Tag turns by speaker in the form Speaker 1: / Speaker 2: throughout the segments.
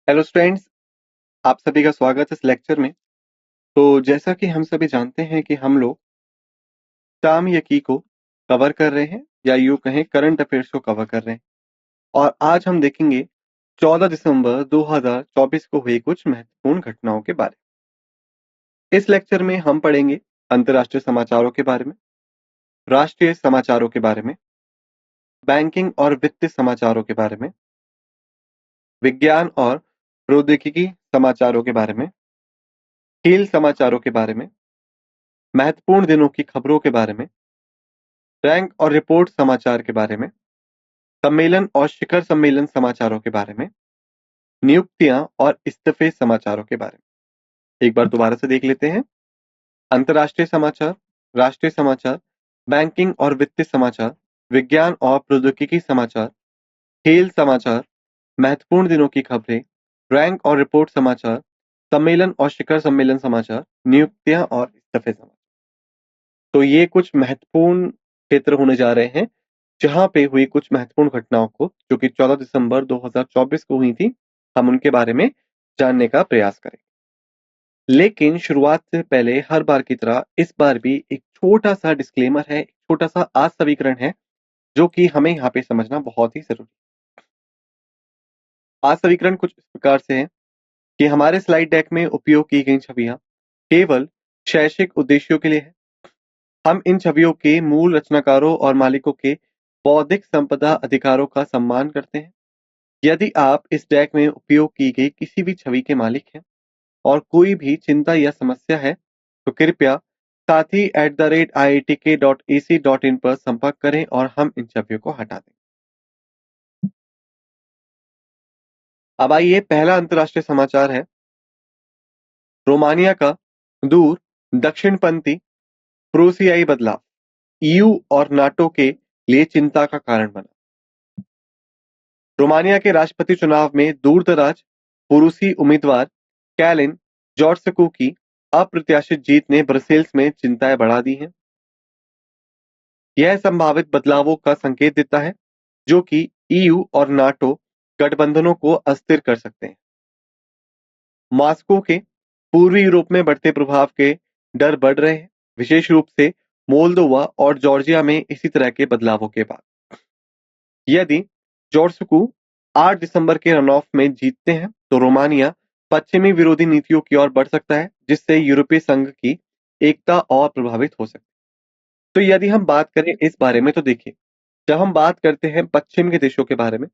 Speaker 1: Hello students, आप सभी का स्वागत है इस लेक्चर में। तो जैसा कि हम सभी जानते हैं कि हम लोग टर्म या की को कवर कर रहे हैं या यूं कहें करंट अफेयर्स को कवर कर रहे हैं। और आज हम देखेंगे 14 दिसंबर 2024 को हुई कुछ महत्वपूर्ण घटनाओं के बारे में। इस लेक्चर में हम पढ़ेंगे अंतर्राष्ट्रीय समाचारों के बारे में, राष्ट्रीय समाचारों के बारे में, बैंकिंग और वित्तीय समाचारों के बारे में, विज्ञान और प्रौद्योगिकी समाचारों के बारे में, खेल समाचारों के बारे में, महत्वपूर्ण दिनों की खबरों के बारे में, रैंक और रिपोर्ट समाचार के बारे में, सम्मेलन और शिखर सम्मेलन समाचारों के बारे में, नियुक्तियां और इस्तीफे समाचारों के बारे में। एक बार दोबारा से देख लेते हैं। अंतर्राष्ट्रीय समाचार, राष्ट्रीय समाचार, बैंकिंग और वित्तीय समाचार, विज्ञान और प्रौद्योगिकी समाचार, खेल समाचार, महत्वपूर्ण दिनों की खबरें, रैंक और रिपोर्ट समाचार, सम्मेलन और शिखर सम्मेलन समाचार, नियुक्तियां और इस्तीफे समाचार। तो ये कुछ महत्वपूर्ण क्षेत्र होने जा रहे हैं जहां पे हुई कुछ महत्वपूर्ण घटनाओं को, जो कि 14 दिसंबर 2024 को हुई थी, हम उनके बारे में जानने का प्रयास करें। लेकिन शुरुआत से पहले हर बार की तरह इस बार भी एक छोटा सा डिस्क्लेमर है, एक छोटा सा आसवीकरण है जो कि हमें यहाँ पे समझना बहुत ही जरूरी है। आसवीकरण कुछ इस प्रकार से है कि हमारे स्लाइड डेक में उपयोग की गई छवियां केवल शैक्षिक उद्देश्यों के लिए है। हम इन छवियों के मूल रचनाकारों और मालिकों के बौद्धिक संपदा अधिकारों का सम्मान करते हैं। यदि आप इस डेक में उपयोग की गई किसी भी छवि के मालिक हैं और कोई भी चिंता या समस्या है तो कृपया sathi@iitk.ac.in पर संपर्क करें और हम इन छवियों को हटा दें। अब आइए, पहला अंतर्राष्ट्रीय समाचार है रोमानिया का दूर दक्षिणपंथी प्रूसियाई बदलाव ईयू और नाटो के लिए चिंता का कारण बना। रोमानिया के राष्ट्रपति चुनाव में दूरदराज पुरूसी उम्मीदवार कैलिन जॉर्जसकू की अप्रत्याशित जीत ने ब्रसेल्स में चिंताएं बढ़ा दी हैं। यह संभावित बदलावों का संकेत देता है जो कि ईयू और नाटो गठबंधनों को अस्थिर कर सकते हैं। मॉस्को के पूर्वी यूरोप में बढ़ते प्रभाव के डर बढ़ रहे हैं, विशेष रूप से मोल्दोवा और जॉर्जिया में इसी तरह के बदलावों के बाद। यदि जॉर्जसकू 8 दिसंबर के रन ऑफ में जीतते हैं तो रोमानिया पश्चिमी विरोधी नीतियों की ओर बढ़ सकता है, जिससे यूरोपीय संघ की एकता और प्रभावित हो सकती है। तो यदि हम बात करें इस बारे में तो देखिए, जब हम बात करते हैं पश्चिम के देशों के बारे में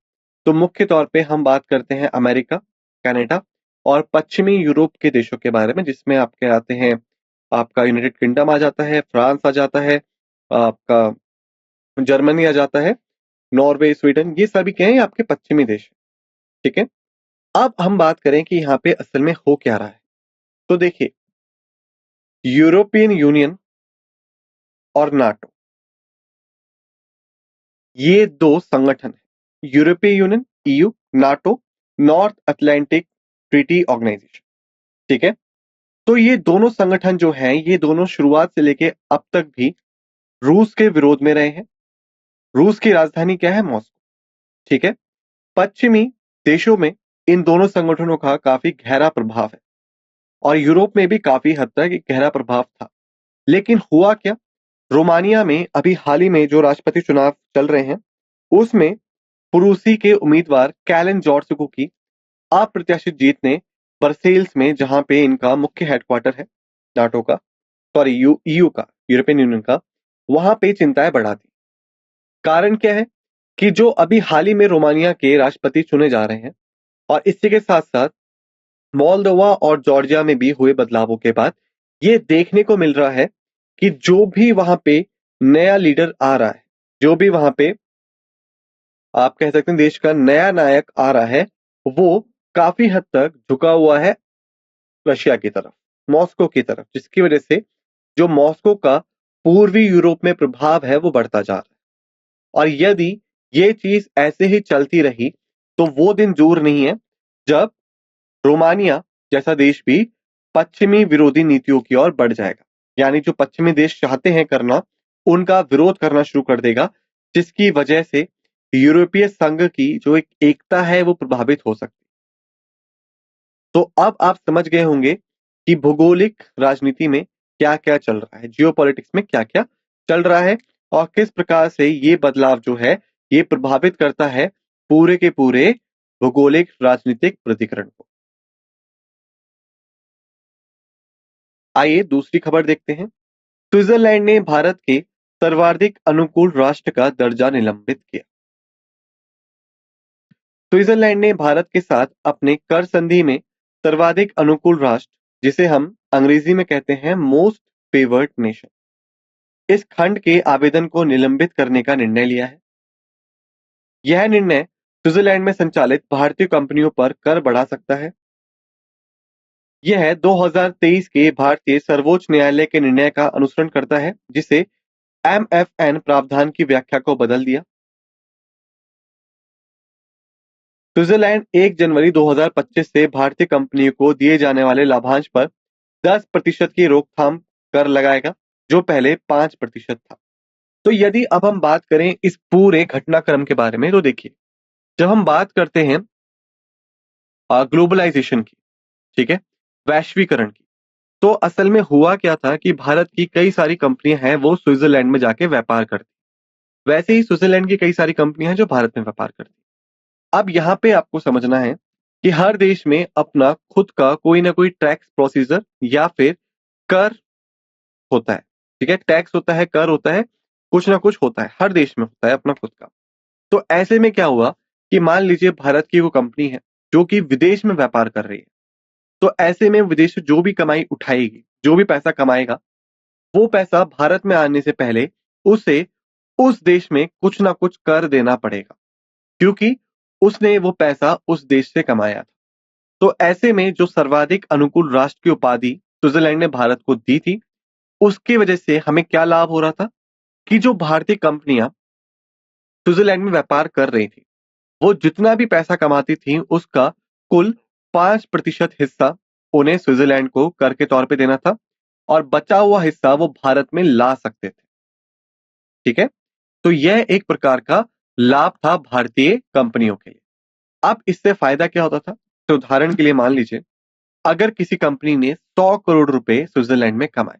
Speaker 1: तो मुख्य तौर पे हम बात करते हैं अमेरिका, कनाडा और पश्चिमी यूरोप के देशों के बारे में, जिसमें आपके आते हैं आपका यूनाइटेड किंगडम आ जाता है, फ्रांस आ जाता है, आपका जर्मनी आ जाता है, नॉर्वे, स्वीडन, ये सभी क्या है आपके पश्चिमी देश। ठीक है। अब हम बात करें कि यहाँ पे असल में हो क्या रहा है। तो देखिए, यूरोपियन यूनियन और नाटो, ये दो संगठन है। यूरोपीय union EU, NATO North Atlantic Treaty Organization. ठीक है। तो ये दोनों संगठन जो हैं, ये दोनों शुरुआत से लेके अब तक भी रूस के विरोध में रहे हैं। रूस की राजधानी क्या है? मॉस्को। ठीक है। पश्चिमी देशों में इन दोनों संगठनों का काफी गहरा प्रभाव है और यूरोप में भी काफी हद तक एक गहरा प्रभाव था। लेकिन हुआ क्या, रोमानिया में अभी हाल ही में जो राष्ट्रपति चुनाव चल रहे हैं उसमें प्रूसी के उम्मीदवार कैलिन जॉर्जसकू की अप्रत्याशित जीत ने ब्रसेल्स में, जहां पे इनका मुख्य हेडक्वार्टर है नाटो का, सॉरी ईयू का, यूरोपियन यूनियन का, वहां पे चिंताएं बढ़ा दी। कारण क्या है कि जो अभी हाल ही में रोमानिया के राष्ट्रपति चुने जा रहे हैं और इसी के साथ साथ मोल्दोवा और जॉर्जिया में भी हुए बदलावों के बाद ये देखने को मिल रहा है कि जो भी वहां पे नया लीडर आ रहा है, जो भी वहां पे आप कह सकते हैं देश का नया नायक आ रहा है, वो काफी हद तक झुका हुआ है रशिया की तरफ, मॉस्को की तरफ, जिसकी वजह से जो मॉस्को का पूर्वी यूरोप में प्रभाव है वो बढ़ता जा रहा है। और यदि ये चीज ऐसे ही चलती रही तो वो दिन दूर नहीं है जब रोमानिया जैसा देश भी पश्चिमी विरोधी नीतियों की ओर बढ़ जाएगा, यानी जो पश्चिमी देश चाहते हैं करना उनका विरोध करना शुरू कर देगा, जिसकी वजह से यूरोपीय संघ की जो एक एकता है वो प्रभावित हो सकती है। तो अब आप समझ गए होंगे कि भौगोलिक राजनीति में क्या-क्या चल रहा है, जियोपॉलिटिक्स में क्या-क्या चल रहा है और किस प्रकार से ये बदलाव जो है, ये प्रभावित करता है पूरे के पूरे भौगोलिक राजनीतिक प्रतिकरण को। आइए दूसरी खबर देखते हैं। स्विट्जरलैंड ने भारत के सर्वाधिक अनुकूल राष्ट्र का दर्जा निलंबित किया। स्विट्जरलैंड ने भारत के साथ अपने कर संधि में सर्वाधिक अनुकूल राष्ट्र, जिसे हम अंग्रेजी में कहते हैं मोस्ट फेवर्ड नेशन, इस खंड के आवेदन को निलंबित करने का निर्णय लिया है। यह निर्णय स्विट्जरलैंड में संचालित भारतीय कंपनियों पर कर बढ़ा सकता है। यह 2023 के भारतीय सर्वोच्च न्यायालय के निर्णय का अनुसरण करता है, जिसे एमएफएन प्रावधान की व्याख्या को बदल दिया। स्विट्जरलैंड 1 जनवरी 2025 से भारतीय कंपनियों को दिए जाने वाले लाभांश पर 10% की रोकथाम कर लगाएगा, जो पहले 5% था। तो यदि अब हम बात करें इस पूरे घटनाक्रम के बारे में, तो देखिए, जब हम बात करते हैं ग्लोबलाइजेशन की, ठीक है, वैश्वीकरण की, तो असल में हुआ क्या था कि भारत की कई सारी कंपनियां हैं वो स्विट्जरलैंड में जाके व्यापार करती। वैसे ही स्विट्जरलैंड की कई सारी कंपनियां हैं जो भारत में व्यापार करती। अब यहाँ पे आपको समझना है कि हर देश में अपना खुद का कोई ना कोई टैक्स प्रोसीजर या फिर कर होता है। ठीक है, टैक्स होता है, कर होता है, कुछ ना कुछ होता है, हर देश में होता है अपना खुद का। तो ऐसे में क्या हुआ कि मान लीजिए भारत की वो कंपनी है जो कि विदेश में व्यापार कर रही है, तो ऐसे में विदेश से जो भी कमाई उठाएगी, जो भी पैसा कमाएगा, वो पैसा भारत में आने से पहले उसे उस देश में कुछ ना कुछ कर देना पड़ेगा, क्योंकि उसने वो पैसा उस देश से कमाया था। तो ऐसे में जो सर्वाधिक अनुकूल राष्ट्र की उपाधि स्विट्जरलैंड ने भारत को दी थी, उसकी वजह से हमें क्या लाभ हो रहा था कि जो भारतीय कंपनियां स्विट्जरलैंड में व्यापार कर रही थी, वो जितना भी पैसा कमाती थी उसका कुल 5% हिस्सा उन्हें स्विट्जरलैंड को कर के तौर पे देना था और बचा हुआ हिस्सा वो भारत में ला सकते थे। ठीक है, तो यह एक प्रकार का लाभ था भारतीय कंपनियों के लिए। अब इससे फायदा क्या होता था? तो उदाहरण के लिए मान लीजिए, अगर किसी कंपनी ने 100 करोड़ रुपए स्विट्जरलैंड में कमाए,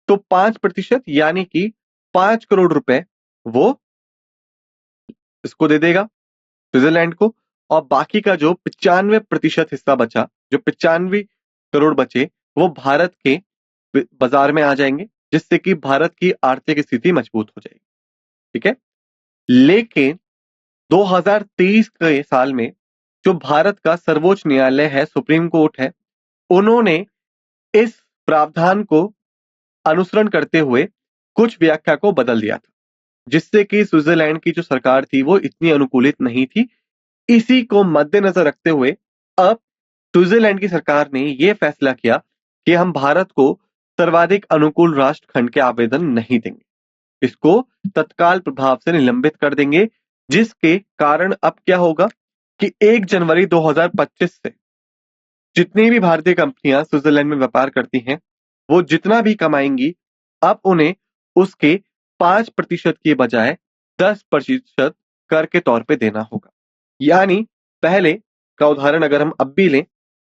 Speaker 1: तो 5% यानी कि 5 करोड़ रुपए वो इसको दे देगा स्विट्जरलैंड को, और बाकी का जो 95% हिस्सा बचा, जो 95 करोड़ बचे, वो भारत के बाजार में आ जाएंगे, जिससे कि भारत की आर्थिक स्थिति मजबूत हो जाएगी। ठीक है, लेकिन 2023 के साल में जो भारत का सर्वोच्च न्यायालय है, सुप्रीम कोर्ट है, उन्होंने इस प्रावधान को अनुसरण करते हुए कुछ व्याख्या को बदल दिया था, जिससे कि स्विट्जरलैंड की जो सरकार थी वो इतनी अनुकूलित नहीं थी। इसी को मद्देनजर रखते हुए अब स्विट्जरलैंड की सरकार ने यह फैसला किया कि हम भारत को सर्वाधिक अनुकूल राष्ट्र खंड के आवेदन नहीं देंगे, इसको तत्काल प्रभाव से निलंबित कर देंगे, जिसके कारण अब क्या होगा कि 1 जनवरी 2025 से जितनी भी भारतीय कंपनियां स्विट्जरलैंड में व्यापार करती हैं, वो जितना भी कमाएंगी, अब उन्हें उसके 5% के बजाय 10% कर के तौर पे देना होगा। यानी पहले का उदाहरण अगर हम अब भी लें,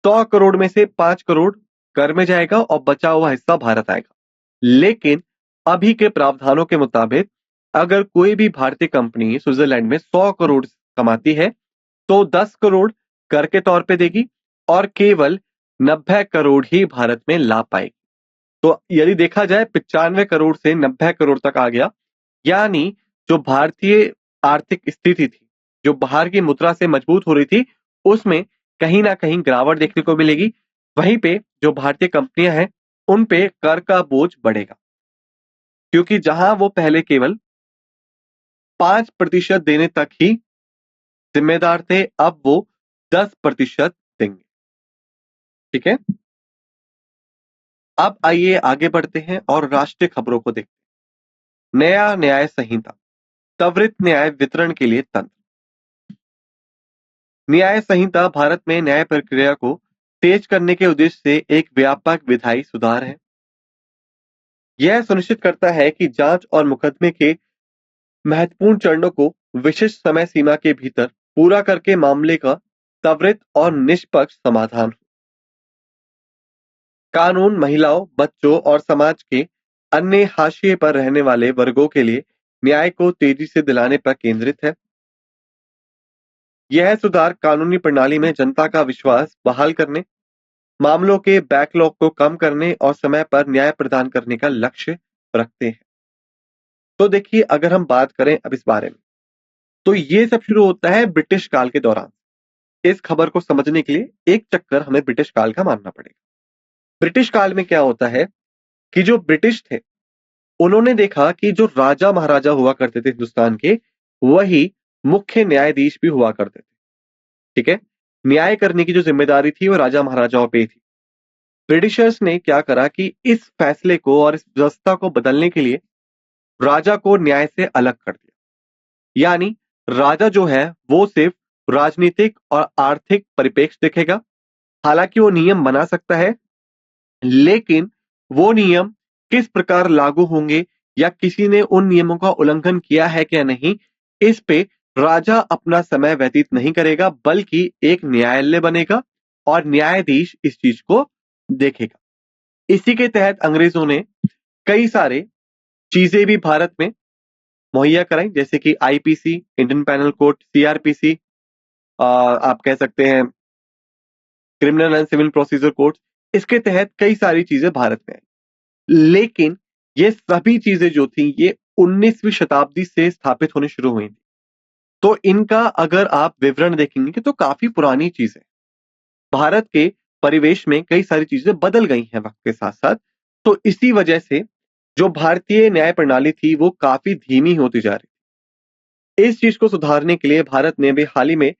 Speaker 1: 100 करोड़ में से 5 करोड़ कर में जाएगा और बचा हुआ हिस्सा भारत आएगा। लेकिन अभी के प्रावधानों के मुताबिक अगर कोई भी भारतीय कंपनी स्विट्जरलैंड में 100 करोड़ कमाती है, तो 10 करोड़ कर के तौर पे देगी और केवल 90 करोड़ ही भारत में ला पाएगी। तो यदि देखा जाए 95 करोड़ से 90 करोड़ तक आ गया, यानी जो भारतीय आर्थिक स्थिति थी, जो बाहर की मुद्रा से मजबूत हो रही थी, उसमें कहीं ना कहीं गिरावट देखने को मिलेगी। वहीं पे जो भारतीय कंपनियां हैं, उन पे कर का बोझ बढ़ेगा, क्योंकि जहां वो पहले केवल 5% देने तक ही जिम्मेदार थे, अब वो 10% देंगे। ठीक है, अब आइए आगे बढ़ते हैं और राष्ट्रीय खबरों को देखते हैं। नया न्याय संहिता, त्वरित न्याय वितरण के लिए तंत्र। न्याय संहिता भारत में न्याय प्रक्रिया को तेज करने के उद्देश्य से एक व्यापक विधायी सुधार है। यह सुनिश्चित करता है कि जांच और मुकदमे के महत्वपूर्ण चरणों को विशिष्ट समय सीमा के भीतर पूरा करके मामले का त्वरित और निष्पक्ष समाधान हो। कानून महिलाओं, बच्चों और समाज के अन्य हाशिए पर रहने वाले वर्गों के लिए न्याय को तेजी से दिलाने पर केंद्रित है। यह सुधार कानूनी प्रणाली में जनता का विश्वास बहाल करने, मामलों के बैकलॉग को कम करने और समय पर न्याय प्रदान करने का लक्ष्य रखते हैं। तो देखिए, अगर हम बात करें अब इस बारे में, तो ये सब शुरू होता है ब्रिटिश काल के दौरान। इस खबर को समझने के लिए एक चक्कर हमें ब्रिटिश काल का मानना पड़ेगा। ब्रिटिश काल में क्या होता है कि जो ब्रिटिश थे, उन्होंने देखा कि जो राजा महाराजा हुआ करते थे हिंदुस्तान के, वही मुख्य न्यायाधीश भी हुआ करते थे। ठीक है, न्याय करने की जो जिम्मेदारी थी वो राजा महाराजाओं पे थी। ब्रिटिशर्स ने क्या करा कि इस फैसले को और इस व्यवस्था को बदलने के लिए राजा को न्याय से अलग कर दिया। यानी राजा जो है वो सिर्फ राजनीतिक और आर्थिक परिप्रेक्ष्य देखेगा। हालांकि वो नियम बना सकता है, लेकिन वो नियम किस प्रकार लागू होंगे या किसी ने उन नियमों का उल्लंघन किया है क्या नहीं, इस पे राजा अपना समय व्यतीत नहीं करेगा, बल्कि एक न्यायालय बनेगा और न्यायाधीश इस चीज को देखेगा। इसी के तहत अंग्रेजों ने कई सारे चीजें भी भारत में मुहैया कराई, जैसे कि IPC, Indian penal code, CrPC, आप कह सकते हैं criminal and civil procedure code. इसके तहत कई सारी चीजें भारत में आई, लेकिन ये सभी चीजें जो थी ये 19वीं शताब्दी से स्थापित होने शुरू हुई थी। तो इनका अगर आप विवरण देखेंगे कि तो काफी पुरानी चीज है। भारत के परिवेश में कई सारी चीजें बदल गई हैं वक्त के साथ साथ। तो इसी वजह से जो भारतीय न्याय प्रणाली थी वो काफी धीमी होती जा रही। इस चीज को सुधारने के लिए भारत ने भी हाल ही में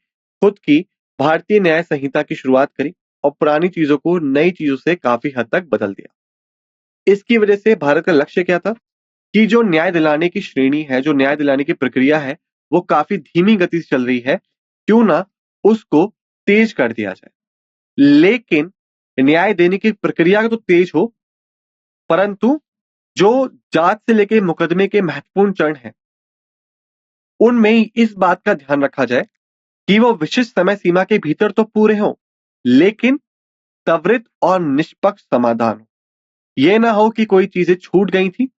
Speaker 1: खुद की भारतीय न्याय संहिता की शुरुआत करी और पुरानी चीजों को नई चीजों से काफी हद तक बदल दिया। इसकी वजह से भारत का लक्ष्य क्या था कि जो न्याय दिलाने की श्रेणी है, जो न्याय दिलाने की प्रक्रिया है, वो काफी धीमी गति से चल रही है, क्यों ना उसको तेज कर दिया जाए। लेकिन न्याय देने की प्रक्रिया तो तेज हो, परंतु जो जांच से लेके मुकदमे के महत्वपूर्ण चरण हैं, उनमें इस बात का ध्यान रखा जाए कि वो विशिष्ट समय सीमा के भीतर तो पूरे हों, लेकिन त्वरित और निष्पक्ष समाधान हो। यह ना हो कि कोई चीजें छूट गई थी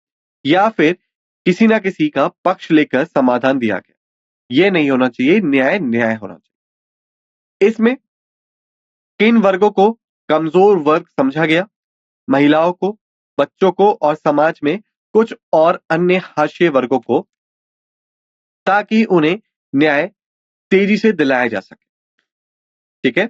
Speaker 1: या फिर किसी ना किसी का पक्ष लेकर समाधान दिया गया। यह नहीं होना चाहिए, न्याय न्याय होना चाहिए। इसमें किन वर्गों को कमजोर वर्ग समझा गया, महिलाओं को, बच्चों को और समाज में कुछ और अन्य हाशिए वर्गों को, ताकि उन्हें न्याय तेजी से दिलाया जा सके। ठीक है,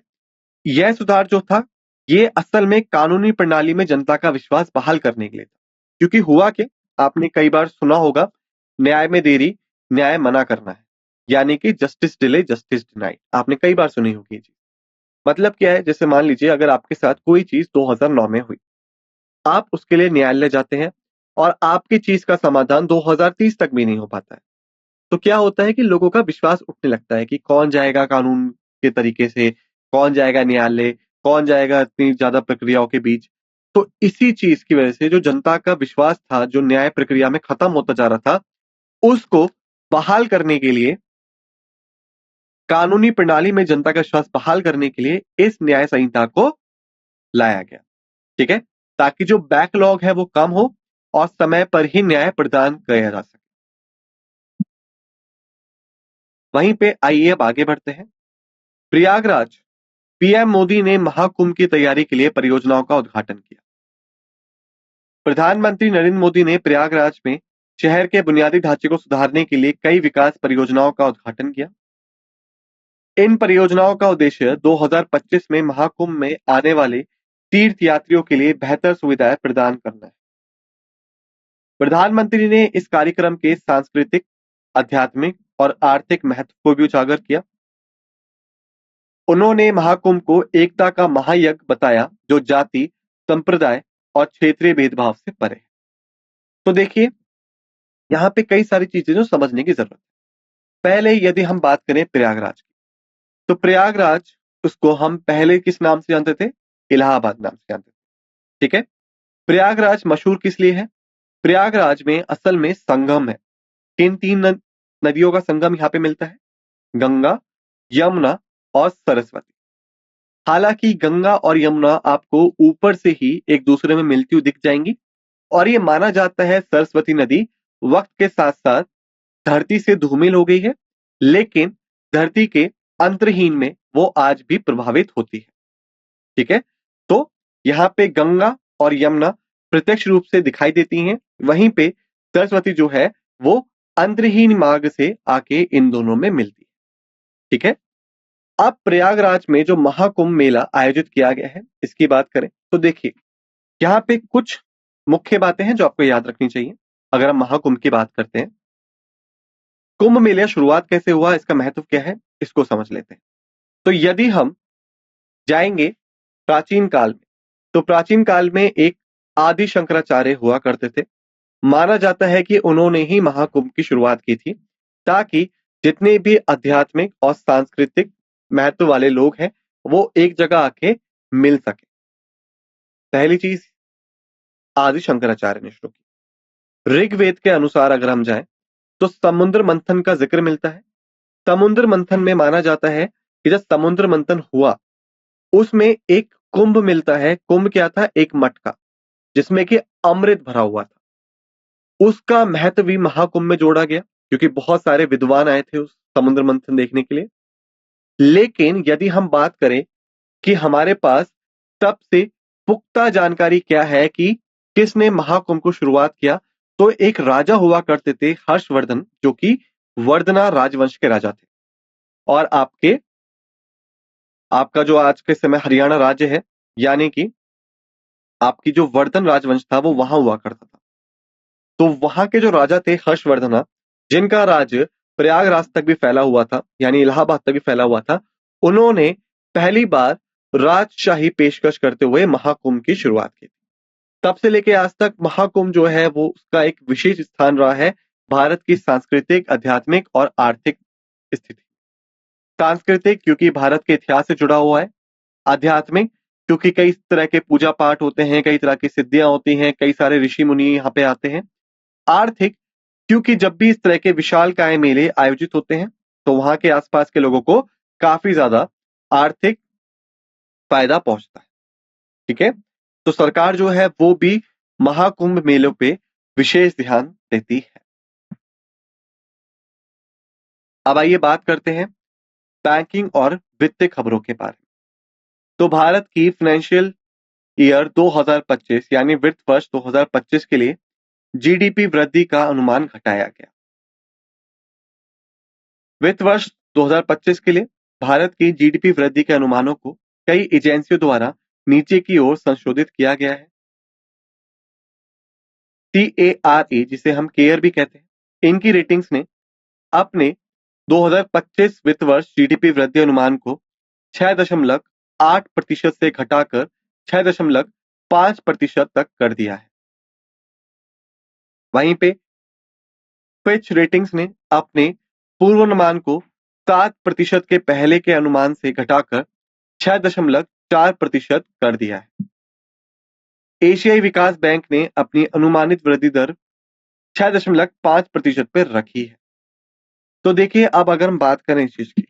Speaker 1: यह सुधार जो था ये असल में कानूनी प्रणाली में जनता का विश्वास बहाल करने के लिए था। क्योंकि हुआ कि आपने कई बार सुना होगा, न्याय में देरी न्याय मना करना है, यानी कि जस्टिस डिले जस्टिस डिनाइड। आपने कई बार सुनी होगी जी। मतलब क्या है, जैसे मान लीजिए अगर आपके साथ कोई चीज 2009 में हुई, आप उसके लिए न्यायालय जाते हैं और आपकी चीज का समाधान 2030 तक भी नहीं हो पाता है, तो क्या होता है कि लोगों का विश्वास उठने लगता है कि कौन जाएगा कानून के तरीके से, कौन जाएगा न्यायालय, कौन जाएगा इतनी ज्यादा प्रक्रियाओं के बीच। तो इसी चीज की वजह से जो जनता का विश्वास था, जो न्याय प्रक्रिया में खत्म होता जा रहा था, उसको बहाल करने के लिए, कानूनी प्रणाली में जनता का विश्वास बहाल करने के लिए इस न्याय संहिता को लाया गया। ठीक है, ताकि जो बैकलॉग है वो कम हो और समय पर ही न्याय प्रदान किया जा सके। वहीं पे आइए अब आगे बढ़ते हैं। प्रयागराज, पीएम मोदी ने महाकुंभ की तैयारी के लिए परियोजनाओं का उद्घाटन किया। प्रधानमंत्री नरेंद्र मोदी ने प्रयागराज में शहर के बुनियादी ढांचे को सुधारने के लिए कई विकास परियोजनाओं का उद्घाटन किया। इन परियोजनाओं का उद्देश्य 2025 में महाकुंभ में आने वाले तीर्थ यात्रियों के लिए बेहतर सुविधाएं प्रदान करना है। प्रधानमंत्री ने इस कार्यक्रम के सांस्कृतिक, आध्यात्मिक और आर्थिक महत्व को भी उजागर किया। उन्होंने महाकुंभ को एकता का महायज्ञ बताया, जो जाति, संप्रदाय और क्षेत्रीय भेदभाव से परे है। तो देखिए, यहाँ पे कई सारी चीजें जो समझने की जरूरत है। पहले यदि हम बात करें प्रयागराज की, तो प्रयागराज, उसको हम पहले किस नाम से जानते थे? इलाहाबाद नाम से जानते थे। ठीक है, प्रयागराज मशहूर किस लिए है? प्रयागराज में असल में संगम है। किन तीन नदियों का संगम यहाँ पे मिलता है? गंगा, यमुना और सरस्वती। हालांकि गंगा और यमुना आपको ऊपर से ही एक दूसरे में मिलती हुई दिख जाएंगी, और ये माना जाता है सरस्वती नदी वक्त के साथ साथ धरती से धूमिल हो गई है, लेकिन धरती के अंतर्हीन में वो आज भी प्रभावित होती है। ठीक है, तो यहाँ पे गंगा और यमुना प्रत्यक्ष रूप से दिखाई देती हैं, वहीं पे सरस्वती जो है वो अंतर्हीन मार्ग से आके इन दोनों में मिलती है। ठीक है, अब प्रयागराज में जो महाकुंभ मेला आयोजित किया गया है इसकी बात करें तो देखिए, यहाँ पे कुछ मुख्य बातें हैं जो आपको याद रखनी चाहिए। अगर हम महाकुंभ की बात करते हैं, कुंभ मेले शुरुआत कैसे हुआ, इसका महत्व क्या है, इसको समझ लेते हैं। तो यदि हम जाएंगे प्राचीन काल में, तो प्राचीन काल में एक आदि शंकराचार्य हुआ करते थे। माना जाता है कि उन्होंने ही महाकुंभ की शुरुआत की थी, ताकि जितने भी आध्यात्मिक और सांस्कृतिक महत्व वाले लोग हैं वो एक जगह आके मिल सके। पहली चीज आदि शंकराचार्य ने शुरू की। ऋग्वेद के अनुसार अगर हम जाएं तो समुद्र मंथन का जिक्र मिलता है। समुद्र मंथन में माना जाता है कि जब समुद्र मंथन हुआ उसमें एक कुंभ मिलता है। कुंभ क्या था, एक मटका जिसमें कि अमृत भरा हुआ था। उसका महत्व भी महाकुंभ में जोड़ा गया, क्योंकि बहुत सारे विद्वान आए थे उस समुद्र मंथन देखने के लिए। लेकिन यदि हम बात करें कि हमारे पास सबसे पुख्ता जानकारी क्या है कि किसने महाकुंभ को शुरुआत किया, तो एक राजा हुआ करते थे हर्षवर्धन, जो कि वर्धना राजवंश के राजा थे। और आपका जो आज के समय हरियाणा राज्य है, यानी कि आपकी जो वर्धन राजवंश था वो वहां हुआ करता था। तो वहां के जो राजा थे हर्षवर्धना, जिनका राज्य प्रयागराज तक भी फैला हुआ था, यानी इलाहाबाद तक भी फैला हुआ था, उन्होंने पहली बार राजशाही पेशकश करते हुए महाकुंभ की शुरुआत की। तब से लेके आज तक महाकुंभ जो है वो उसका एक विशेष स्थान रहा है भारत की सांस्कृतिक, आध्यात्मिक और आर्थिक स्थिति। सांस्कृतिक क्योंकि भारत के इतिहास से जुड़ा हुआ है। आध्यात्मिक क्योंकि कई तरह के पूजा पाठ होते हैं, कई तरह की सिद्धियां होती हैं, कई सारे ऋषि मुनि यहाँ पे आते हैं। आर्थिक क्योंकि जब भी इस तरह के विशालकाय मेले आयोजित होते हैं तो वहां के आसपास के लोगों को काफी ज्यादा आर्थिक फायदा पहुंचता है। ठीक है, तो सरकार जो है वो भी महाकुंभ मेलों पे विशेष ध्यान देती है। अब आइए बात करते हैं बैंकिंग और वित्तीय खबरों के बारे में। तो भारत की फाइनेंशियल ईयर 2025 यानी वित्त वर्ष 2025 के लिए जीडीपी वृद्धि का अनुमान घटाया गया। वित्त वर्ष 2025 के लिए भारत की जीडीपी वृद्धि के अनुमानों को कई एजेंसियों द्वारा नीचे की ओर संशोधित किया गया है। CARE, जिसे हम केयर भी कहते हैं, इनकी रेटिंग्स ने अपने 2025 वित्त वर्ष जीडीपी वृद्धि अनुमान को 6.8% से घटाकर 6.5% तक कर दिया है। वहीं पे फिच रेटिंग्स ने अपने पूर्वानुमान को 7% के पहले के अनुमान से घटाकर 6.4% कर दिया है। एशियाई विकास बैंक ने अपनी अनुमानित वृद्धि दर 6.5% पर रखी है। तो देखिए, अब अगर हम बात करें इस चीज की,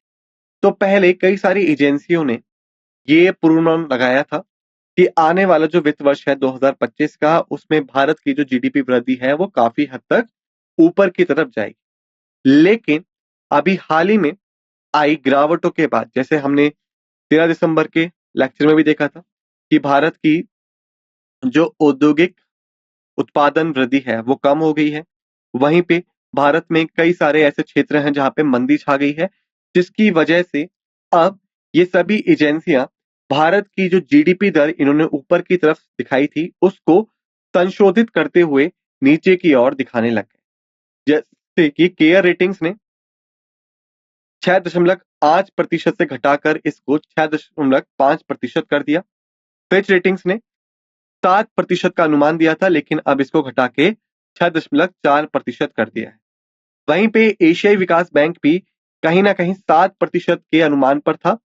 Speaker 1: तो पहले कई सारी एजेंसियों ने ये पूर्वानुमान लगाया था कि आने वाला जो वित्त वर्ष है 2025 का, उसमें भारत की जो जीडीपी वृद्धि है वो काफी हद तक ऊपर की तरफ जाएगी। लेकिन अभी हाल ही में आई गिरावटों के बाद, जैसे हमने 13 दिसंबर के लेक्चर में भी देखा था कि भारत की जो औद्योगिक उत्पादन वृद्धि है वो कम हो गई है। वहीं पे भारत में कई सारे ऐसे क्षेत्र हैं जहां पे मंदी छा गई है, जिसकी वजह से अब ये सभी एजेंसियां भारत की जो जीडीपी दर इन्होंने ऊपर की तरफ दिखाई थी उसको संशोधित करते हुए नीचे की ओर दिखाने लग गए। जैसे कि केयर रेटिंग्स ने 6.8% से घटाकर इसको 6.5% कर दिया। फिच रेटिंग्स ने 7% का अनुमान दिया था, लेकिन अब इसको घटा के 6.4% कर दिया है। वहीं पे एशियाई विकास बैंक भी कहीं ना कहीं 7% के अनुमान पर था,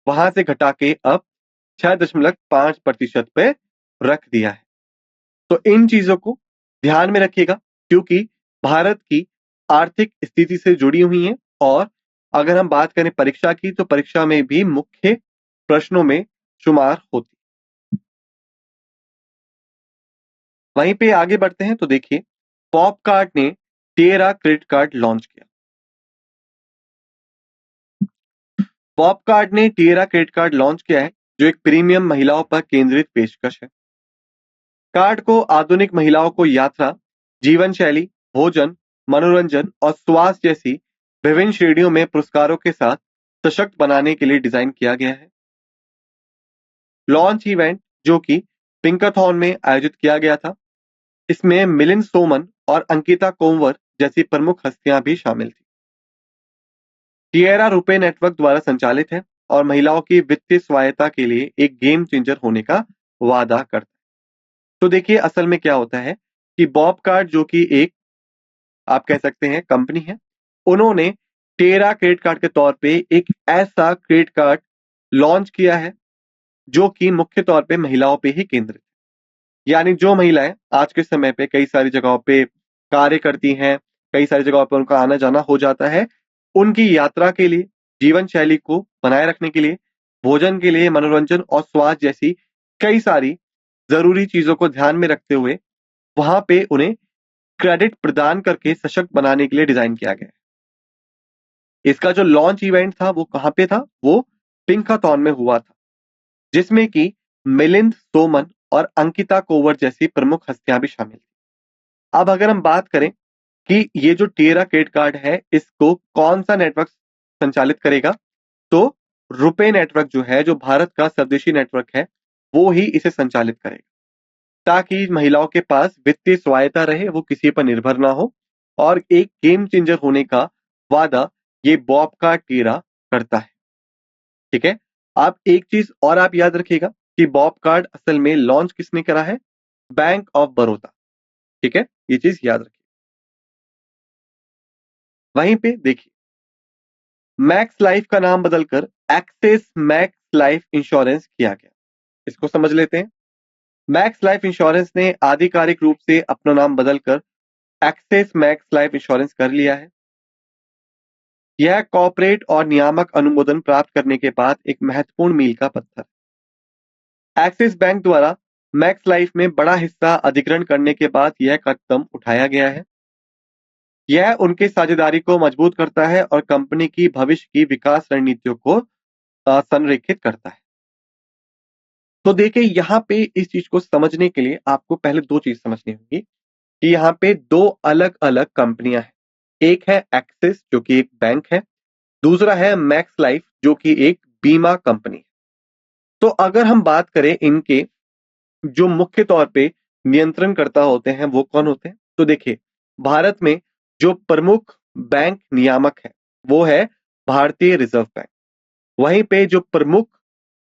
Speaker 1: वहां से घटा के अब 6.5% पे रख दिया है। तो इन चीजों को ध्यान में रखिएगा, क्योंकि भारत की आर्थिक स्थिति से जुड़ी हुई है। और अगर हम बात करें परीक्षा की, तो परीक्षा में भी मुख्य प्रश्नों में शुमार होती। वहीं पे आगे बढ़ते हैं तो देखिए, पॉपकार्ट ने टेरा क्रेडिट कार्ड लॉन्च किया। पॉपकार्ट ने टेरा क्रेडिट कार्ड लॉन्च किया है, जो एक प्रीमियम महिलाओं पर केंद्रित पेशकश है। कार्ड को आधुनिक महिलाओं को यात्रा, जीवन शैली, भोजन, मनोरंजन और स्वास्थ्य जैसी विभिन्न श्रेणियों में पुरस्कारों के साथ सशक्त बनाने के लिए डिजाइन किया गया है। लॉन्च इवेंट जो कि पिंकाथॉन में आयोजित किया गया था, इसमें मिलिंद सोमन और अंकिता कोंवर जैसी प्रमुख हस्तियां भी शामिल थी। टिएरा रुपे नेटवर्क द्वारा संचालित है और महिलाओं की वित्तीय स्वायत्ता के लिए एक गेम चेंजर होने का वादा करता है। तो देखिए, असल में क्या होता है कि बॉब कार्ड जो कि एक, आप कह सकते हैं, कंपनी है, उन्होंने टेरा क्रेडिट कार्ड के तौर पे एक ऐसा क्रेडिट कार्ड लॉन्च किया है जो कि मुख्य तौर पे महिलाओं पे ही केंद्रित है। यानी जो महिलाएं आज के समय पे कई सारी जगहों पे कार्य करती हैं, कई सारी जगहों पे उनका आना जाना हो जाता है, उनकी यात्रा के लिए, जीवन शैली को बनाए रखने के लिए, भोजन के लिए, मनोरंजन और स्वास्थ्य जैसी कई सारी जरूरी चीजों को ध्यान में रखते हुए वहां पे उन्हें क्रेडिट प्रदान करके सशक्त बनाने के लिए डिजाइन किया गया है। इसका जो लॉन्च इवेंट था वो कहां पे था? वो पिंकाथॉन में हुआ था, जिसमें कि मिलिंद सोमन और अंकिता कोवर जैसी प्रमुख हस्तियां भी शामिल थी। अब अगर हम बात करें कि ये जो टेरा क्रेडिट कार्ड है, इसको कौन सा नेटवर्क संचालित करेगा, तो रुपे नेटवर्क जो है, जो भारत का स्वदेशी नेटवर्क है, वो ही इसे संचालित करेगा, ताकि महिलाओं के पास वित्तीय स्वायत्ता रहे, वो किसी पर निर्भर ना हो, और एक गेम चेंजर होने का वादा ये बॉब का टेरा करता है। ठीक है। आप एक चीज और आप याद रखिएगा कि बॉब कार्ड असल में लॉन्च किसने करा है? Bank of Baroda. ठीक है, ये चीज याद रखिए। वहीं पे देखिए, मैक्स लाइफ का नाम बदलकर एक्सिस मैक्स लाइफ इंश्योरेंस किया गया। इसको समझ लेते हैं। मैक्स लाइफ इंश्योरेंस ने आधिकारिक रूप से अपना नाम बदलकर एक्सिस मैक्स लाइफ इंश्योरेंस कर लिया है। यह कॉर्पोरेट और नियामक अनुमोदन प्राप्त करने के बाद एक महत्वपूर्ण मील का पत्थर। एक्सिस बैंक द्वारा मैक्स लाइफ में बड़ा हिस्सा अधिग्रहण करने के बाद यह कदम उठाया गया है। यह उनके साझेदारी को मजबूत करता है और कंपनी की भविष्य की विकास रणनीतियों को संरेखित करता है। तो देखिए, यहाँ पे इस चीज को समझने के लिए आपको पहले दो चीज समझनी होगी कि यहाँ पे दो अलग अलग कंपनियां हैं। एक है एक्सिस जो कि एक बैंक है, दूसरा है मैक्स लाइफ जो कि एक बीमा कंपनी है। तो अगर हम बात करें इनके जो मुख्य तौर पे नियंत्रणकर्ता होते हैं वो कौन होते हैं, तो देखिए, भारत में जो प्रमुख बैंक नियामक है वो है भारतीय रिजर्व बैंक। वहीं पे जो प्रमुख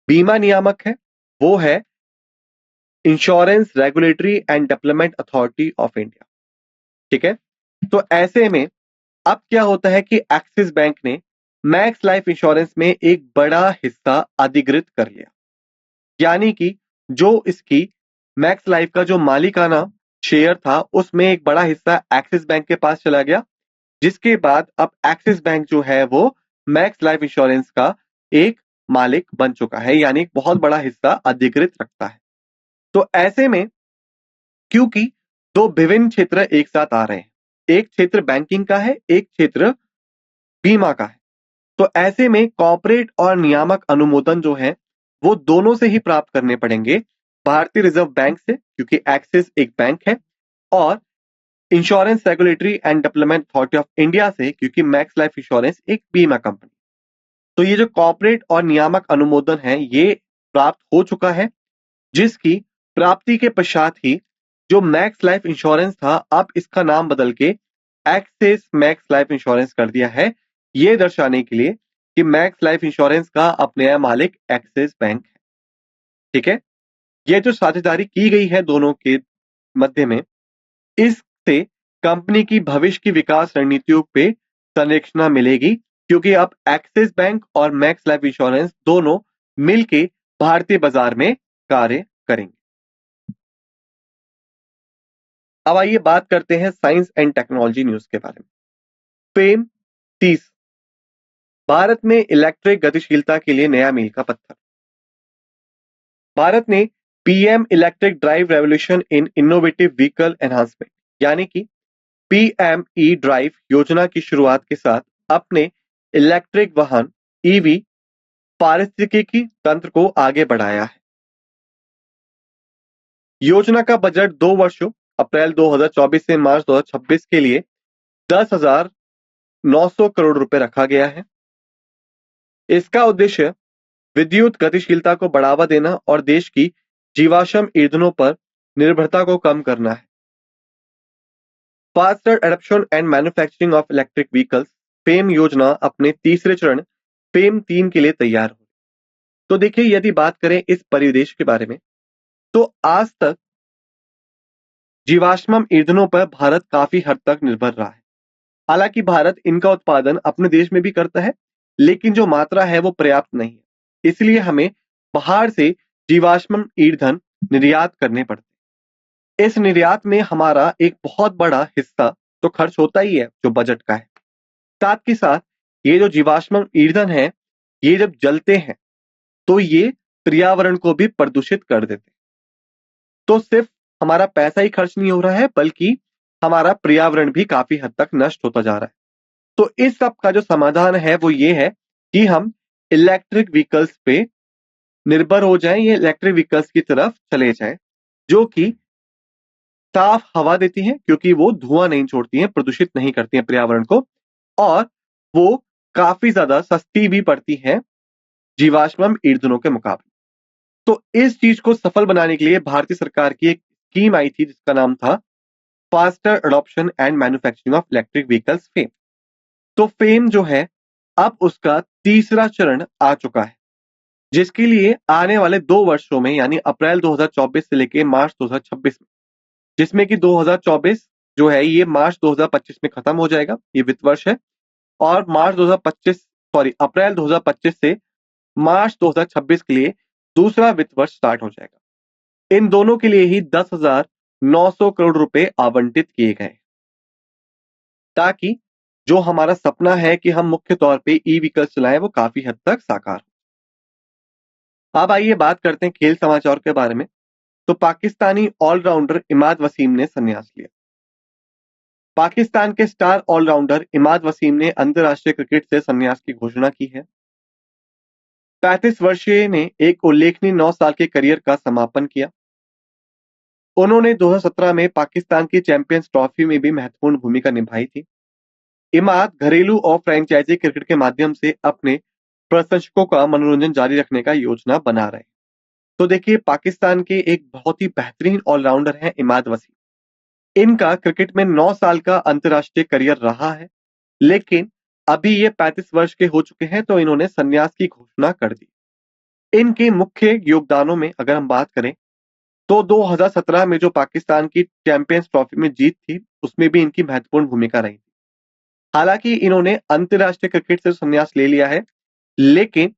Speaker 1: बीमा नियामक है वो है insurance regulatory and development authority of India. ठीक है। तो ऐसे में अब क्या होता है कि एक्सिस बैंक ने मैक्स लाइफ इंश्योरेंस में एक बड़ा हिस्सा अधिग्रहित कर लिया। यानी कि जो इसकी मैक्स लाइफ का जो मालिकाना शेयर था उसमें एक बड़ा हिस्सा एक्सिस बैंक के पास चला गया, जिसके बाद अब एक्सिस बैंक जो है वो मैक्स लाइफ इंश्योरेंस का एक मालिक बन चुका है, यानी एक बहुत बड़ा हिस्सा अधिग्रहित रखता है। तो ऐसे में क्योंकि दो विभिन्न क्षेत्र एक साथ आ रहे हैं, एक क्षेत्र बैंकिंग का है, एक क्षेत्र बीमा का है, तो ऐसे में कॉर्पोरेट और नियामक अनुमोदन जो है वो दोनों से ही प्राप्त करने पड़ेंगे। भारतीय रिजर्व बैंक से, क्योंकि एक्सिस एक बैंक है, और insurance regulatory and development authority of India से, क्योंकि मैक्स लाइफ इंश्योरेंस एक बीमा कंपनी। तो ये जो कॉर्पोरेट और नियामक अनुमोदन है ये प्राप्त हो चुका है, जिसकी प्राप्ति के पश्चात ही जो मैक्स लाइफ इंश्योरेंस था अब इसका नाम बदल के एक्सिस मैक्स लाइफ इंश्योरेंस कर दिया है, ये दर्शाने के लिए कि मैक्स लाइफ इंश्योरेंस का अब नया मालिक एक्सिस बैंक है। ठीक है। ये जो साझेदारी की गई है दोनों के मध्य में, इससे कंपनी की भविष्य की विकास रणनीतियों पे संरचना मिलेगी, क्योंकि अब एक्सिस बैंक और मैक्स लाइफ इंश्योरेंस दोनों मिलके भारतीय बाजार में कार्य करेंगे। अब आइए बात करते हैं साइंस एंड टेक्नोलॉजी न्यूज के बारे में। फेम 30, भारत में इलेक्ट्रिक गतिशीलता के लिए नया मील का पत्थर। भारत ने PM electric drive revolution in innovative vehicle enhancement यानी कि पीएमई ड्राइव योजना की शुरुआत के साथ अपने इलेक्ट्रिक वाहन ईवी पारिस्थितिकी तंत्र को आगे बढ़ाया है। योजना का बजट 2 वर्षों अप्रैल 2024 से मार्च 2026 के लिए 10,900 करोड़ रुपए रखा गया है। इसका उद्देश्य विद्युत गतिशीलता को बढ़ावा देना और देश की जीवाश्म ईंधनों पर निर्भरता को कम करना है। Faster adoption and manufacturing of electric vehicles fame योजना अपने तीसरे चरण फेम 3 के लिए तैयार हो। तो देखिए, यदि बात करें इस परिवेश के बारे में, तो आज तक जीवाश्म ईंधनों पर भारत काफी हद तक निर्भर रहा है। हालांकि भारत इनका उत्पादन अपने देश में भी करता है, लेकिन जो मात्रा है वो पर्याप्त नहीं है। इसलिए हमें बाहर से जीवाश्म ईंधन निर्यात करने पड़ते हैं। इस निर्यात में हमारा एक बहुत बड़ा हिस्सा तो खर्च होता ही है, जो बजट का है। साथ के साथ ये जो जीवाश्म ईंधन है, ये जब जलते हैं तो ये पर्यावरण को भी प्रदूषित कर देते हैं। तो सिर्फ हमारा पैसा ही खर्च नहीं हो रहा है, बल्कि हमारा पर्यावरण भी काफी हद तक नष्ट होता जा रहा है। तो इस सब का जो समाधान है वो ये है कि हम इलेक्ट्रिक व्हीकल्स पे निर्भर हो जाएं, ये इलेक्ट्रिक व्हीकल्स की तरफ चले जाएं, जो कि साफ हवा देती हैं क्योंकि वो धुआं नहीं छोड़ती हैं, प्रदूषित नहीं करती हैं पर्यावरण को, और वो काफी ज्यादा सस्ती भी पड़ती हैं जीवाश्म ईंधनों के मुकाबले। तो इस चीज को सफल बनाने के लिए भारतीय सरकार की एक स्कीम आई थी जिसका नाम था faster adoption and manufacturing of electric vehicles fame. तो फेम जो है अब उसका तीसरा चरण आ चुका है, जिसके लिए आने वाले 2 वर्षों में यानी अप्रैल 2024 से लेके मार्च 2026 में, जिसमें कि 2024 जो है ये मार्च 2025 में खत्म हो जाएगा, ये वित्त वर्ष है, और अप्रैल 2025 से मार्च 2026 के लिए दूसरा वित्त वर्ष स्टार्ट हो जाएगा। इन दोनों के लिए ही 10,900 करोड़ रुपए आवंटित किए गए, ताकि जो हमारा सपना है कि हम मुख्य तौर पे ई व्हीकल्स चलाएं वो काफी हद तक साकार हो। अब आइए बात करते हैं खेल समाचार के बारे में। तो पाकिस्तानी ऑलराउंडर इमाद वसीम ने संन्यास लिया। पाकिस्तान के स्टार ऑलराउंडर इमाद वसीम ने अंतरराष्ट्रीय क्रिकेट से संन्यास की घोषणा की है। 35 वर्षीय ने एक उल्लेखनीय 9 साल के करियर का समापन किया। उन्होंने 2017 में पाकिस्तान की चैंपियंस ट्रॉफी में भी महत्वपूर्ण भूमिका निभाई थी। इमाद घरेलू और फ्रेंचाइजी क्रिकेट के माध्यम से अपने प्रशंसकों का मनोरंजन जारी रखने का योजना बना रहे हैं। तो देखिए, पाकिस्तान के एक बहुत ही बेहतरीन ऑलराउंडर हैं इमाद वसीम। इनका क्रिकेट में 9 साल का अंतरराष्ट्रीय करियर रहा है, लेकिन अभी ये 35 वर्ष के हो चुके हैं, तो इन्होंने संन्यास की घोषणा कर दी। इनके मुख्य योगदानों में अगर हम बात करें तो 2017 में जो पाकिस्तान की चैंपियंस ट्रॉफी में जीत थी, उसमें भी इनकी महत्वपूर्ण भूमिका रही। हालांकि इन्होंने अंतरराष्ट्रीय क्रिकेट से संन्यास ले लिया है, लेकिन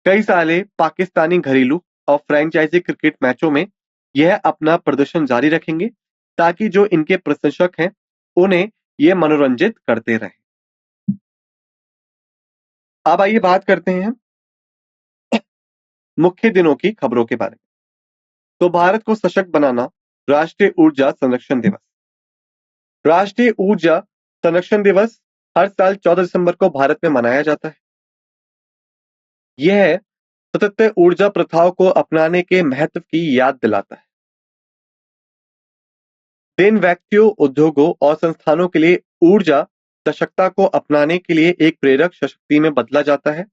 Speaker 1: कई सारे पाकिस्तानी घरेलू और फ्रेंचाइजी क्रिकेट मैचों में यह अपना प्रदर्शन जारी रखेंगे, ताकि जो इनके प्रशंसक हैं उन्हें यह मनोरंजित करते रहें। अब आइए बात करते हैं मुख्य दिनों की खबरों के बारे में। तो भारत को सशक्त बनाना, राष्ट्रीय ऊर्जा संरक्षण दिवस। राष्ट्रीय ऊर्जा संरक्षण दिवस हर साल 14 दिसंबर को भारत में मनाया जाता है। यह सतत ऊर्जा प्रथाओं को अपनाने के महत्व की याद दिलाता है। दिन व्यक्तियों, उद्योगों और संस्थानों के लिए ऊर्जा सशक्तता को अपनाने के लिए एक प्रेरक शक्ति में बदला जाता है।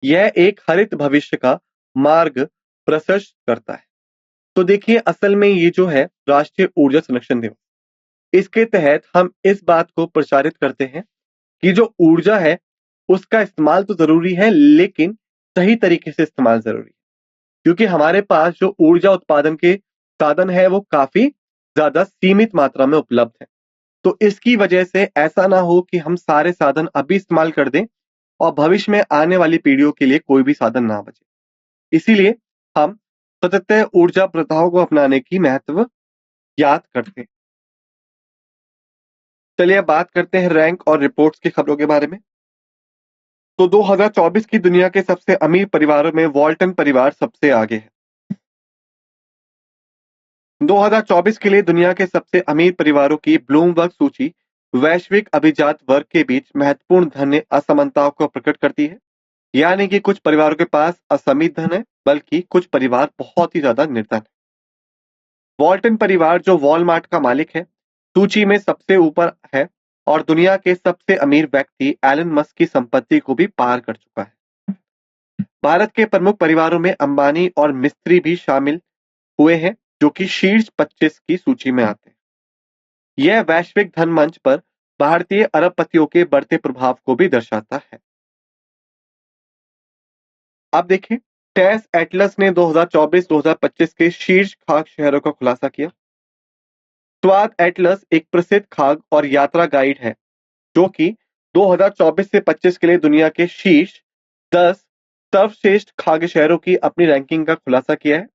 Speaker 1: यह एक हरित भविष्य का मार्ग प्रशस्त करता है। तो देखिए, असल में ये जो है राष्ट्रीय ऊर्जा संरक्षण दिवस, इसके तहत हम इस बात को प्रचारित करते हैं कि जो ऊर्जा है उसका इस्तेमाल तो जरूरी है, लेकिन सही तरीके से इस्तेमाल जरूरी है, क्योंकि हमारे पास जो ऊर्जा उत्पादन के साधन है वो काफी ज्यादा सीमित मात्रा में उपलब्ध है। तो इसकी वजह से ऐसा ना हो कि हम सारे साधन अभी इस्तेमाल कर दें और भविष्य में आने वाली पीढ़ियों के लिए कोई भी साधन ना बचे। इसीलिए हम सतत ऊर्जा प्रथाओं को अपनाने की महत्व याद करते हैं। चलिए अब बात करते हैं रैंक और रिपोर्ट्स की खबरों के बारे में। तो 2024 की दुनिया के सबसे अमीर परिवारों में वॉल्टन परिवार सबसे आगे है। 2024 के लिए दुनिया के सबसे अमीर परिवारों की ब्लूमबर्ग सूची वैश्विक अभिजात वर्ग के बीच महत्वपूर्ण धन असमानताओं को प्रकट करती है। यानी कि कुछ परिवारों के पास असीमित धन है, बल्कि कुछ परिवार बहुत ही ज्यादा निर्धन है। वॉल्टन परिवार, जो वॉलमार्ट का मालिक है, सूची में सबसे ऊपर है और दुनिया के सबसे अमीर व्यक्ति एलन मस्क की संपत्ति को भी पार कर चुका है। भारत के प्रमुख परिवारों में अंबानी और मिस्त्री भी शामिल हुए हैं, जो कि शीर्ष 25 की सूची में आते हैं। यह वैश्विक धन मंच पर भारतीय अरबपतियों के बढ़ते प्रभाव को भी दर्शाता है। अब देखिए, टेस एटलस ने 2024-2025 के शीर्ष खाग शहरों का खुलासा किया। स्वाद एटलस एक प्रसिद्ध खाग और यात्रा गाइड है, जो कि 2024 से 25 के लिए दुनिया के शीर्ष 10 सर्वश्रेष्ठ खाद्य शहरों की अपनी रैंकिंग का खुलासा किया है।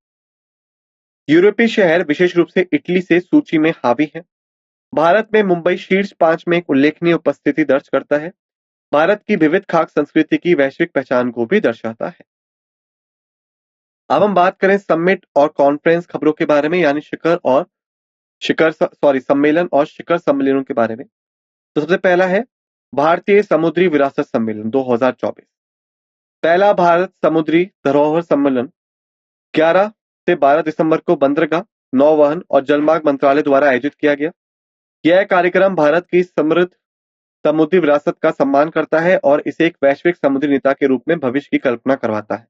Speaker 1: यूरोपीय शहर, विशेष रूप से इटली, से सूची में हावी है। भारत में मुंबई शीर्ष 5 में एक उल्लेखनीय उपस्थिति दर्ज करता है। भारत की विविध खाद्य संस्कृति की वैश्विक पहचान को भी दर्शाता है। अब हम बात करें समिट और कॉन्फ्रेंस खबरों के बारे में, यानी सम्मेलन और शिखर सम्मेलनों के बारे में। तो सबसे पहला है भारतीय समुद्री विरासत सम्मेलन 2024। पहला भारत समुद्री धरोहर सम्मेलन 11 से 12 दिसंबर को बंदरगाह, नौवहन और जलमार्ग मंत्रालय द्वारा आयोजित किया गया। यह कार्यक्रम भारत की समृद्ध समुद्री विरासत का सम्मान करता है और इसे एक वैश्विक समुद्री नेता के रूप में भविष्य की कल्पना करवाता है।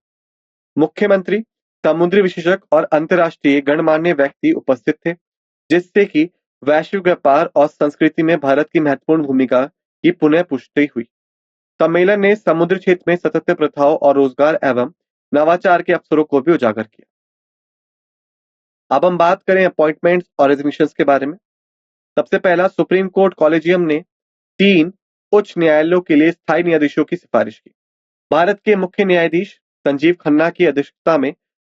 Speaker 1: मुख्यमंत्री, समुद्री विशेषज्ञ और अंतर्राष्ट्रीय गणमान्य व्यक्ति उपस्थित थे, जिससे कि वैश्विक व्यापार और संस्कृति में भारत की महत्वपूर्ण भूमिका की पुनः पुष्टि हुई। सम्मेलन ने समुद्री क्षेत्र में सतत प्रथाओं और रोजगार एवं नवाचार के अवसरों को भी उजागर किया। अब हम बात करें अपॉइंटमेंट्स और रेजिग्नेशंस के बारे में। सबसे पहला, सुप्रीम कोर्ट कॉलेजियम ने 3 उच्च न्यायालयों के लिए स्थायी न्यायाधीशों की सिफारिश की। भारत के मुख्य न्यायाधीश संजीव खन्ना की अध्यक्षता में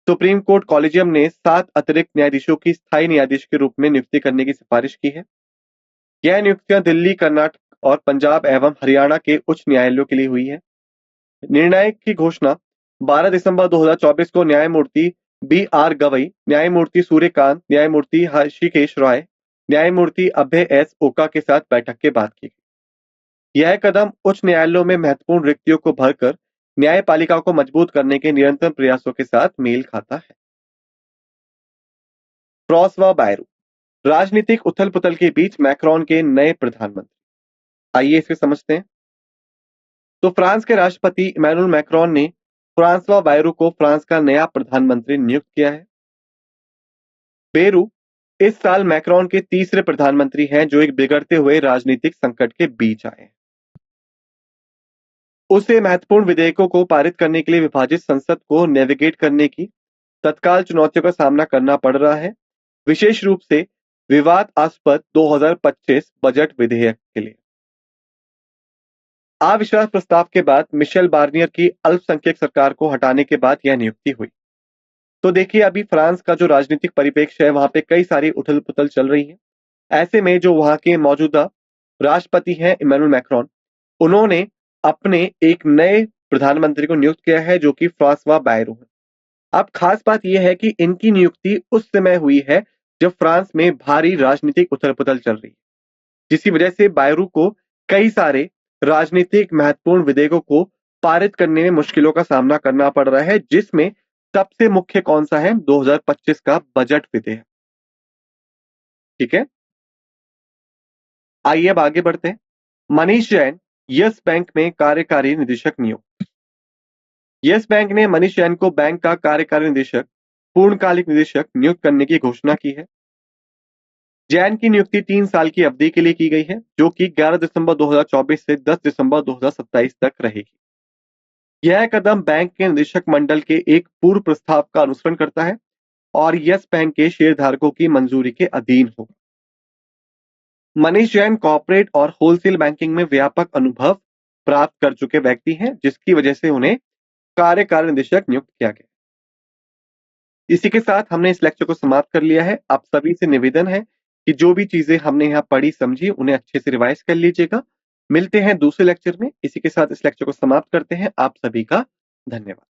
Speaker 1: सुप्रीम कोर्ट कॉलेजियम ने 7 अतिरिक्त न्यायाधीशों की स्थायी न्यायाधीश के रूप में नियुक्ति करने की सिफारिश की है। यह नियुक्तियां दिल्ली, कर्नाटक और पंजाब एवं हरियाणा के उच्च न्यायालयों के लिए हुई है। निर्णय की घोषणा 12 दिसंबर 2024 को न्यायमूर्ति B.R. गवई, न्यायमूर्ति सूर्यकांत, न्यायमूर्ति हृषिकेश रॉय, न्यायमूर्ति अभय S. ओका के साथ बैठक के बाद की गई। यह कदम उच्च न्यायालयों में महत्वपूर्ण रिक्तियों को भरकर न्यायपालिका को मजबूत करने के निरंतर प्रयासों के साथ मेल खाता है। फ्रांसवा बायरू, राजनीतिक उथल-पुथल के बीच मैक्रोन के नए प्रधानमंत्री। आइए इसे समझते हैं। तो फ्रांस के राष्ट्रपति इमैनुअल मैक्रोन ने फ्रांसवा बायरू को फ्रांस का नया प्रधानमंत्री नियुक्त किया है। बेरू इस साल मैक्रोन के तीसरे प्रधानमंत्री हैं जो एक बिगड़ते हुए राजनीतिक संकट के बीच आए हैं। उसे महत्वपूर्ण विधेयकों को पारित करने के लिए विभाजित संसद को नेविगेट करने की तत्काल चुनौतियों का सामना करना पड़ रहा है, विशेष रूप से विवादास्पद 2025 बजट विधेयक के लिए। अविश्वास प्रस्ताव के बाद मिशेल बार्नियर की अल्पसंख्यक सरकार को हटाने के बाद यह नियुक्ति हुई। तो देखिए, अभी फ्रांस का जो राजनीतिक परिप्रेक्ष्य है, वहां पे कई सारी उथल-पुथल चल रही है। ऐसे में जो वहां के मौजूदा राष्ट्रपति हैं इमैनुअल मैक्रोन, उन्होंने अपने एक नए प्रधानमंत्री को नियुक्त किया है, जो कि फ्रांसवा बायरू है। अब खास बात यह है कि इनकी नियुक्ति उस समय हुई है जब फ्रांस में भारी राजनीतिक उथल-पुथल चल रही है, जिसकी वजह से बायरू को कई सारे राजनीतिक महत्वपूर्ण विधेयकों को पारित करने में मुश्किलों का सामना करना पड़ रहा है, जिसमें सबसे मुख्य कौन सा है? 2025 का बजट विधेयक। ठीक है, आइए अब आगे बढ़ते हैं। मनीष जैन यस बैंक में कार्यकारी निदेशक नियुक्त। यस बैंक ने मनीष जैन को बैंक का कार्यकारी निदेशक, पूर्णकालिक निदेशक नियुक्त करने की घोषणा की है। जैन की नियुक्ति 3 साल की अवधि के लिए की गई है, जो कि 11 दिसंबर 2024 से 10 दिसंबर 2027 तक रहेगी। यह कदम बैंक के निदेशक मंडल के एक पूर्व प्रस्ताव का अनुसरण करता है और यस बैंक के शेयरधारकों की मंजूरी के अधीन होगा। मनीष जैन कॉर्पोरेट और होलसेल बैंकिंग में व्यापक अनुभव प्राप्त कर चुके व्यक्ति हैं, जिसकी वजह से उन्हें कार्यकारी निदेशक नियुक्त किया गया। इसी के साथ हमने इस लेक्चर को समाप्त कर लिया है। आप सभी से निवेदन है कि जो भी चीजें हमने यहाँ पढ़ी समझी, उन्हें अच्छे से रिवाइज कर लीजिएगा। मिलते हैं दूसरे लेक्चर में। इसी के साथ इस लेक्चर को समाप्त करते हैं। आप सभी का धन्यवाद।